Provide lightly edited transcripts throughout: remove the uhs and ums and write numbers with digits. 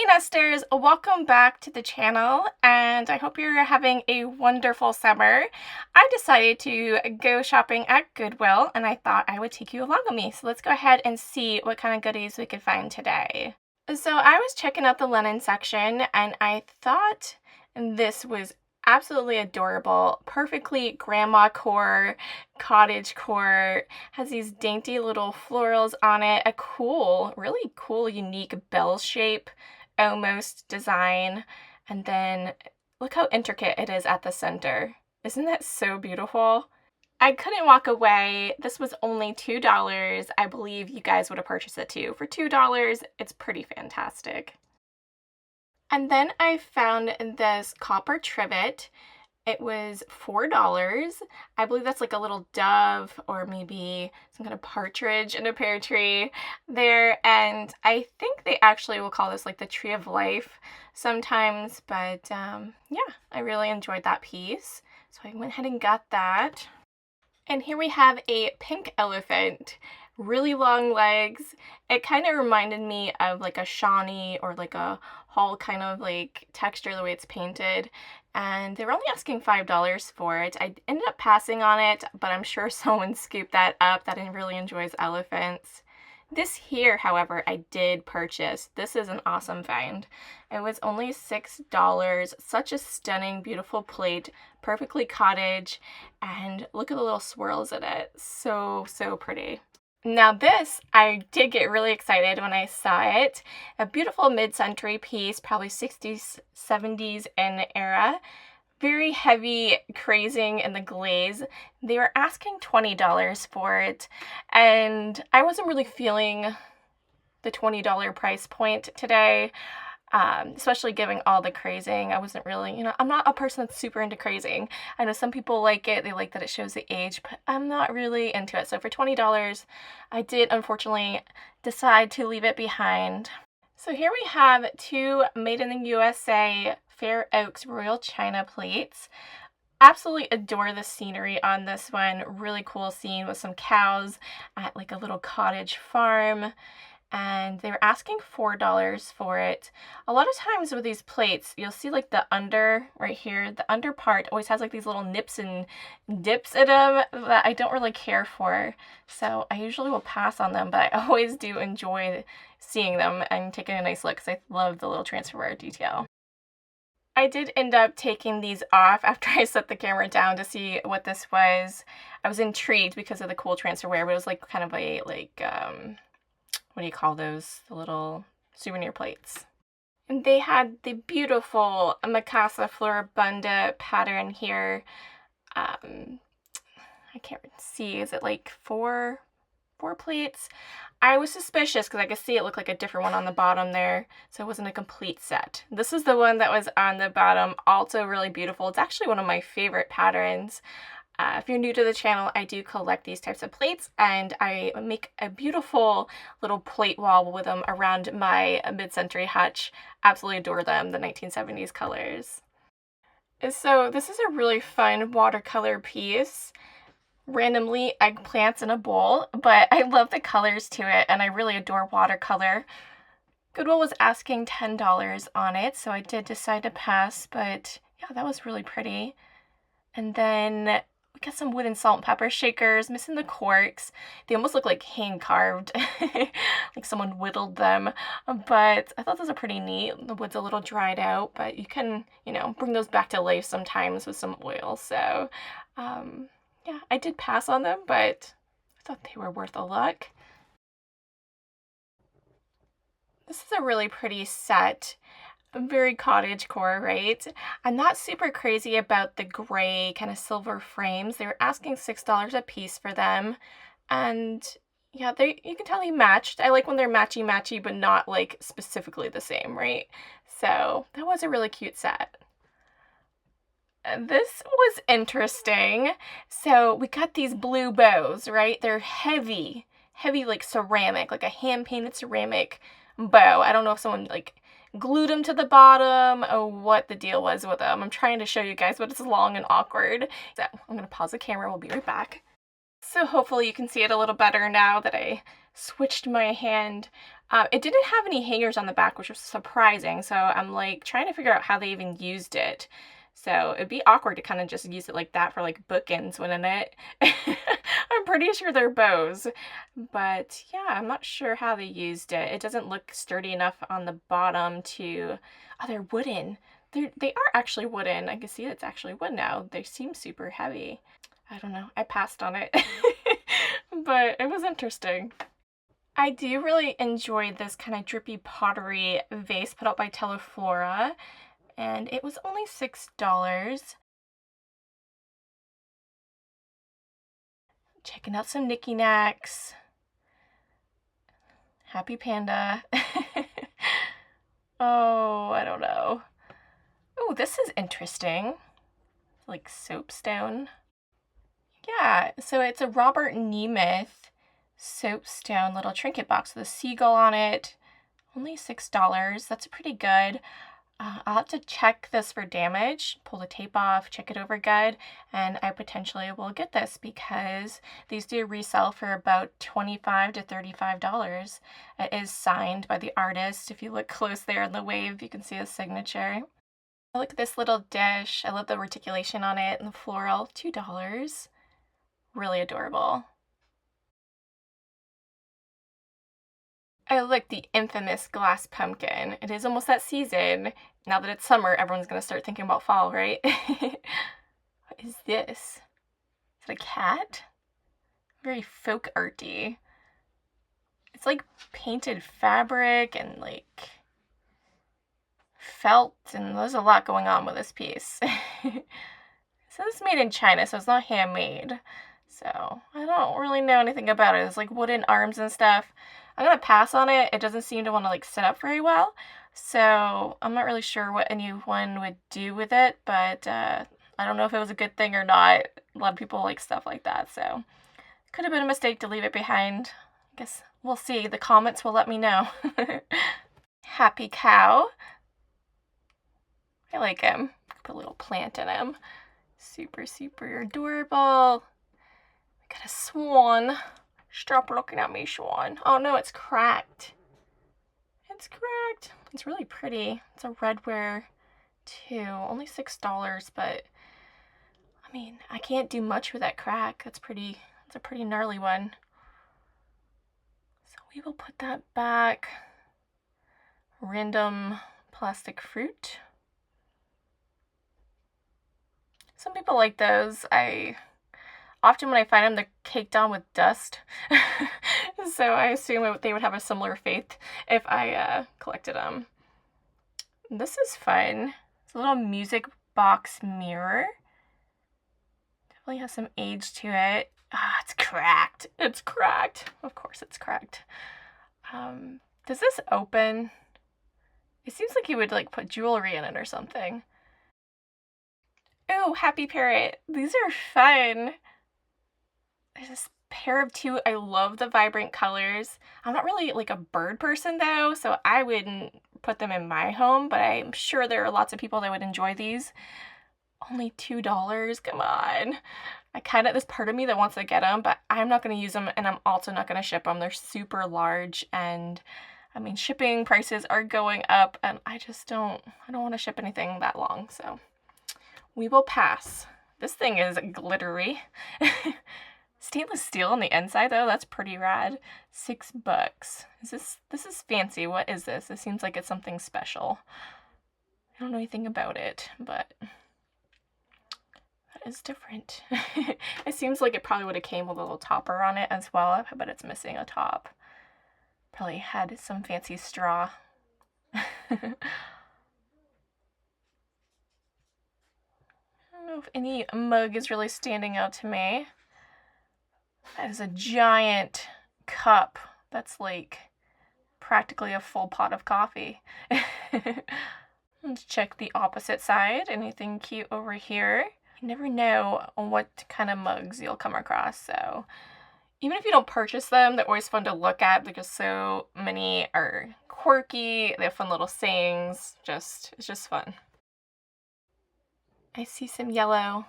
Hey Nesters, welcome back to the channel, and I hope you're having a wonderful summer. I decided to go shopping at Goodwill, and I thought I would take you along with me. So let's go ahead and see what kind of goodies we could find today. So I was checking out the linen section, and I thought this was absolutely adorable. Perfectly grandma core, cottage core, has these dainty little florals on it, a cool, really cool, unique bell shape almost design, and then look how intricate it is at the center. Isn't that so beautiful? I couldn't walk away. This was only $2. I believe you guys would have purchased it too. For $2, it's pretty fantastic. And then I found this copper trivet. It was $4. I believe that's like a little dove or maybe some kind of partridge in a pear tree there. And I think they actually will call this like the tree of life sometimes. But yeah, I really enjoyed that piece. So I went ahead and got that. And here we have a pink elephant. Really long legs. It kind of reminded me of like a Shawnee or like a Hall kind of like texture, the way it's painted. And they were only asking $5 for it. I ended up passing on it, but I'm sure someone scooped that up that really enjoys elephants. This here, however, I did purchase. This is an awesome find. It was only $6. Such a stunning, beautiful plate, perfectly cottage, and look at the little swirls in it. So, so pretty. Now this, I did get really excited when I saw it. A beautiful mid-century piece, probably 60s, 70s in era. Very heavy crazing in the glaze. They were asking $20 for it, and I wasn't really feeling the $20 price point today. Especially given all the crazing. I wasn't really, I'm not a person that's super into crazing. I know some people like it, they like that it shows the age, but I'm not really into it. So for $20, I did unfortunately decide to leave it behind. So here we have two made in the USA Fair Oaks Royal China plates. Absolutely adore the scenery on this one. Really cool scene with some cows at like a little cottage farm. And they were asking $4 for it. A lot of times with these plates, you'll see like the under right here, the under part always has like these little nips and dips in them that I don't really care for. So I usually will pass on them, but I always do enjoy seeing them and taking a nice look because I love the little transfer detail. I did end up taking these off after I set the camera down to see what this was. I was intrigued because of the cool transferware, but it was like kind of a what do you call those? The little souvenir plates. And they had the beautiful Mikasa Floribunda pattern here. I can't see, is it like four plates? I was suspicious because I could see it looked like a different one on the bottom there, so it wasn't a complete set. This is the one that was on the bottom, also really beautiful. It's actually one of my favorite patterns. If you're new to the channel, I do collect these types of plates, and I make a beautiful little plate wall with them around my mid-century hutch. Absolutely adore them, the 1970s colors. So this is a really fun watercolor piece. Randomly eggplants in a bowl, but I love the colors to it, and I really adore watercolor. Goodwill was asking $10 on it, so I did decide to pass, but yeah, that was really pretty. And then we got some wood and salt and pepper shakers, missing the corks. They almost look like hand carved, like someone whittled them. But I thought those are pretty neat. The wood's a little dried out, but you can, bring those back to life sometimes with some oil. So, yeah, I did pass on them, but I thought they were worth a look. This is a really pretty set. Very cottage core, right? I'm not super crazy about the gray kind of silver frames. They were asking $6 a piece for them. And yeah, you can tell they matched. I like when they're matchy-matchy, but not like specifically the same, right? So that was a really cute set. This was interesting. So we got these blue bows, right? They're heavy like ceramic, like a hand-painted ceramic bow. I don't know if someone like glued them to the bottom or what the deal was with them. I'm trying to show you guys, but it's long and awkward. So I'm gonna pause the camera. We'll be right back. So hopefully you can see it a little better now that I switched my hand. It didn't have any hangers on the back, which was surprising. So I'm like trying to figure out how they even used it. So it'd be awkward to kind of just use it like that for like bookends, wouldn't it? I'm pretty sure they're bows. But yeah, I'm not sure how they used it. It doesn't look sturdy enough on the bottom to... Oh, they're wooden. They are actually wooden. I can see it's actually wood now. They seem super heavy. I don't know. I passed on it. But it was interesting. I do really enjoy this kind of drippy pottery vase put out by Teleflora, and it was only $6. Checking out some Niknax. Happy Panda. Oh, I don't know. Oh, this is interesting. Like soapstone. Yeah, so it's a Robert Nemeth soapstone little trinket box with a seagull on it. Only $6. That's pretty good. I'll have to check this for damage, pull the tape off, check it over good, and I potentially will get this because these do resell for about $25 to $35. It is signed by the artist. If you look close there in the wave, you can see his signature. Look at this little dish. I love the reticulation on it and the floral. $2. Really adorable. Oh, look, the infamous glass pumpkin. It is almost that season. Now that it's summer, everyone's going to start thinking about fall, right? What is this? Is it a cat? Very folk arty. It's like painted fabric and like felt, and there's a lot going on with this piece. So this is made in China, so it's not handmade. So I don't really know anything about it. It's like wooden arms and stuff. I'm gonna pass on it. It doesn't seem to want to like sit up very well. So I'm not really sure what anyone would do with it, but I don't know if it was a good thing or not. A lot of people like stuff like that, so could have been a mistake to leave it behind. I guess we'll see. The comments will let me know. Happy cow. I like him. Put a little plant in him. Super, super adorable. Got a swan. Stop looking at me, swan. Oh no, it's cracked. It's cracked. It's really pretty. It's a redware too. Only $6, but I mean, I can't do much with that crack. That's a pretty gnarly one. So we will put that back. Random plastic fruit. Some people like those. Often when I find them, they're caked on with dust. So I assume they would have a similar fate if I collected them. This is fun. It's a little music box mirror. Definitely has some age to it. Ah, it's cracked. It's cracked. Of course it's cracked. Does this open? It seems like you would like put jewelry in it or something. Oh, happy parrot. These are fun. There's this pair of two. I love the vibrant colors. I'm not really like a bird person though, so I wouldn't put them in my home, but I'm sure there are lots of people that would enjoy these. Only $2. Come on. There's part of me that wants to get them, but I'm not going to use them, and I'm also not going to ship them. They're super large, and I mean, shipping prices are going up, and I don't want to ship anything that long, so we will pass. This thing is glittery. Stainless steel on the inside though, that's pretty rad. $6. This is fancy. What is this? This seems like it's something special. I don't know anything about it, but that is different. It seems like it probably would have came with a little topper on it as well, but it's missing a top. Probably had some fancy straw. I don't know if any mug is really standing out to me. That is a giant cup that's like practically a full pot of coffee. Let's check the opposite side. Anything cute over here? You never know what kind of mugs you'll come across, so even if you don't purchase them, they're always fun to look at because so many are quirky. They have fun little sayings. It's just fun. I see some yellow.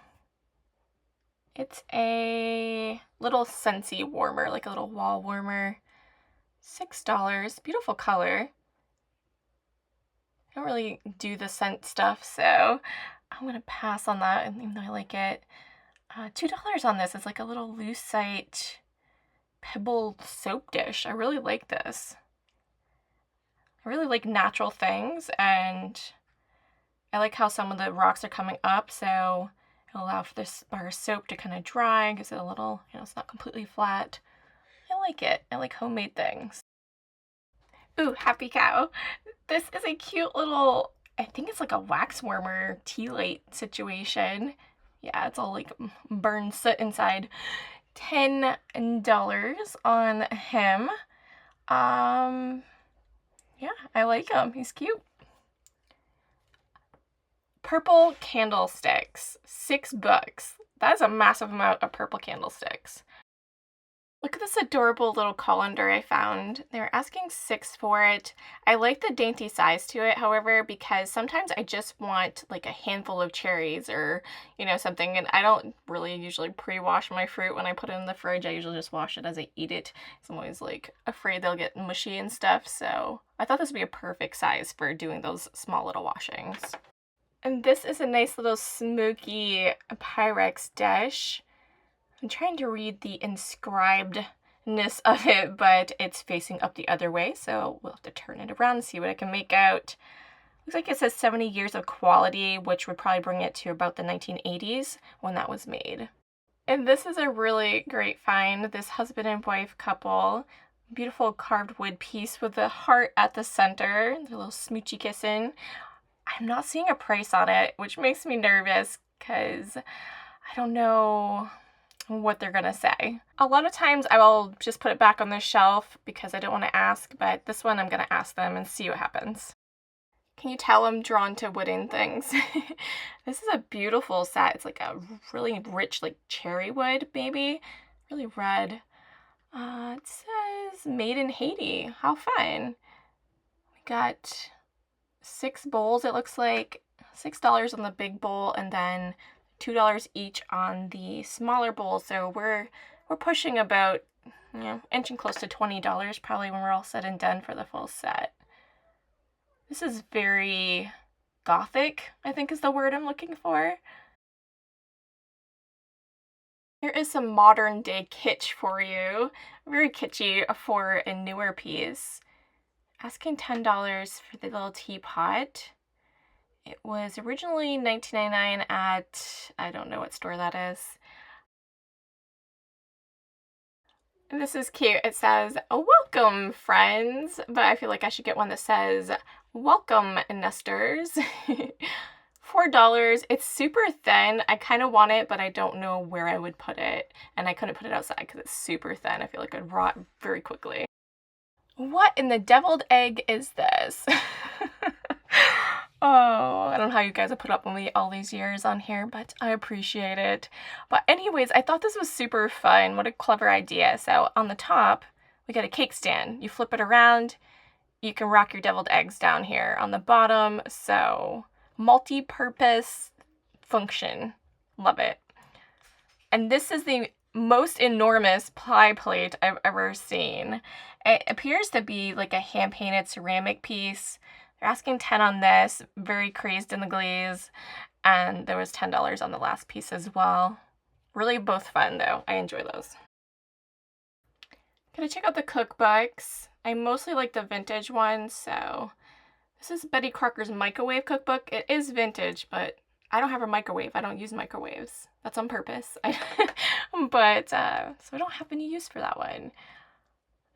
It's a little Scentsy warmer, like a little wall warmer. $6. Beautiful color. I don't really do the scent stuff, so I'm gonna pass on that, even though I like it. $2 on this. It's like a little lucite pebbled soap dish. I really like this. I really like natural things, and I like how some of the rocks are coming up, so it'll allow for this bar soap to kind of dry, gives it a little, it's not completely flat. I like it. I like homemade things. Ooh, happy cow. This is a cute little, I think it's like a wax warmer tea light situation. Yeah, it's all like burned soot inside. $10 on him. Yeah, I like him. He's cute. Purple candlesticks, $6. That is a massive amount of purple candlesticks. Look at this adorable little colander I found. They were asking $6 for it. I like the dainty size to it, however, because sometimes I just want like a handful of cherries or, something, and I don't really usually pre-wash my fruit when I put it in the fridge. I usually just wash it as I eat it. I'm always like afraid they'll get mushy and stuff, so I thought this would be a perfect size for doing those small little washings. And this is a nice little smoky Pyrex dish. I'm trying to read the inscribedness of it, but it's facing up the other way, so we'll have to turn it around and see what I can make out. Looks like it says 70 years of quality, which would probably bring it to about the 1980s when that was made. And this is a really great find, this husband and wife couple. Beautiful carved wood piece with the heart at the center, the little smoochy kissing. I'm not seeing a price on it, which makes me nervous because I don't know what they're gonna say. A lot of times I will just put it back on the shelf because I don't want to ask, but this one I'm gonna ask them and see what happens. Can you tell I'm drawn to wooden things? This is a beautiful set. It's like a really rich, like cherry wood, maybe. Really red. It says made in Haiti. How fun. We got 6 bowls, it looks like. $6 on the big bowl, and then $2 each on the smaller bowl, so we're pushing about, inching close to $20 probably when we're all said and done for the full set. This is very gothic, I think is the word I'm looking for. Here is some modern day kitsch for you. Very kitschy for a newer piece. Asking $10 for the little teapot. It was originally $19.99 at, I don't know what store that is. And this is cute. It says, welcome, friends. But I feel like I should get one that says, welcome, nesters. $4. It's super thin. I kind of want it, but I don't know where I would put it. And I couldn't put it outside because it's super thin. I feel like it would rot very quickly. What in the deviled egg is this? Oh, I don't know how you guys have put up with me all these years on here, but I appreciate it. But anyways, I thought this was super fun. What a clever idea. So on the top, we got a cake stand. You flip it around, you can rock your deviled eggs down here. On the bottom, so multi-purpose function. Love it. And this is the most enormous pie plate I've ever seen. It appears to be like a hand-painted ceramic piece. They're asking $10 on this, very crazed in the glaze, and there was $10 on the last piece as well. Really both fun though, I enjoy those. Gonna check out the cookbooks. I mostly like the vintage ones, so this is Betty Crocker's microwave cookbook. It is vintage, but I don't have a microwave. I don't use microwaves. That's on purpose. But, so I don't have any use for that one.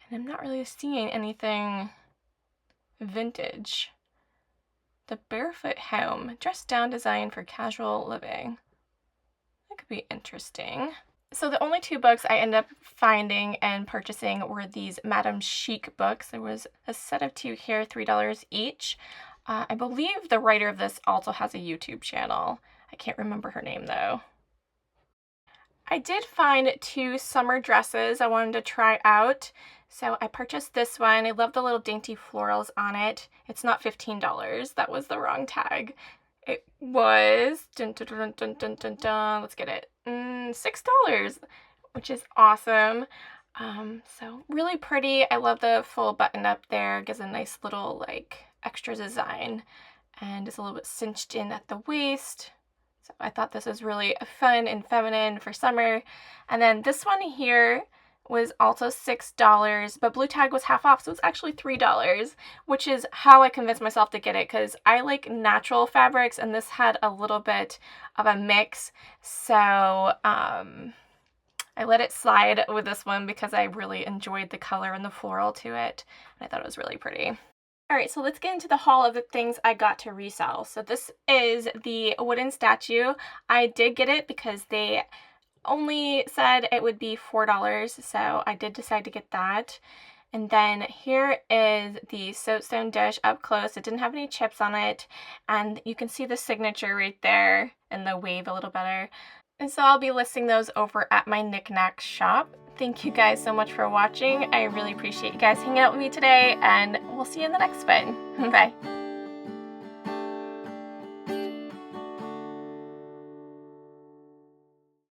And I'm not really seeing anything vintage. The Barefoot Home, dressed down design for casual living. That could be interesting. So the only 2 books I ended up finding and purchasing were these Madame Chic books. There was a set of 2 here, $3 each. I believe the writer of this also has a YouTube channel. I can't remember her name though. I did find 2 summer dresses I wanted to try out. So I purchased this one. I love the little dainty florals on it. It's not $15. That was the wrong tag. It was, let's get it, $6, which is awesome. So really pretty. I love the full button up there. Gives a nice little like extra design, and it's a little bit cinched in at the waist. So I thought this was really fun and feminine for summer. And then this one here was also $6, but blue tag was half off, so it's actually $3, which is how I convinced myself to get it, because I like natural fabrics, and this had a little bit of a mix. So I let it slide with this one because I really enjoyed the color and the floral to it, and I thought it was really pretty. Alright, so let's get into the haul of the things I got to resell. So this is the wooden statue. I did get it because they only said it would be $4, so I did decide to get that. And then here is the soapstone dish up close. It didn't have any chips on it, and you can see the signature right there and the wave a little better. And so I'll be listing those over at my Niknax shop. Thank you guys so much for watching. I really appreciate you guys hanging out with me today, and we'll see you in the next one. Bye.